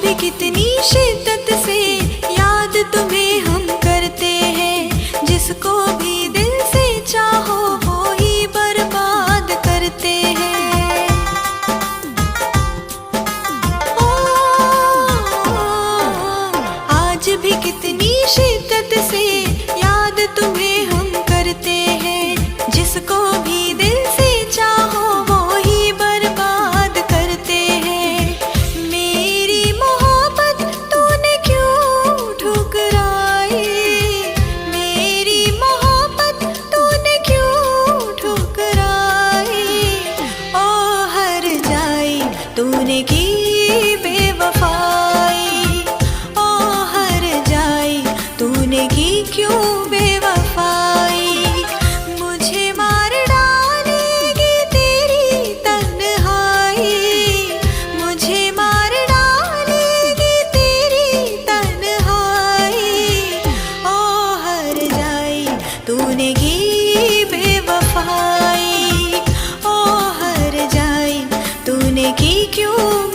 भी कितनी शिद्दत से याद तुम्हें हम करते हैं। जिसको भी दिल से चाहो वो ही बर्बाद करते हैं। ओ, आज भी कितनी शिद्दत से याद तुम्हें हम करते हैं। जिसको भी दिल से चाहो वो ही बर्बाद करते हैं। मेरी मोहब्बत तूने क्यों ठुकराई? मेरी मोहब्बत तूने क्यों ठुकराई? ओ हर जाई तूने की बेवफाई। ओ हर जाई तूने की क्यों बेवफाई? मुझे मार डालेगी तेरी तन्हाई। मुझे मार डालेगी तेरी तन्हाई। ओ हर जाई तूने की बेवफाई। ओ हर जाई तूने की क्यों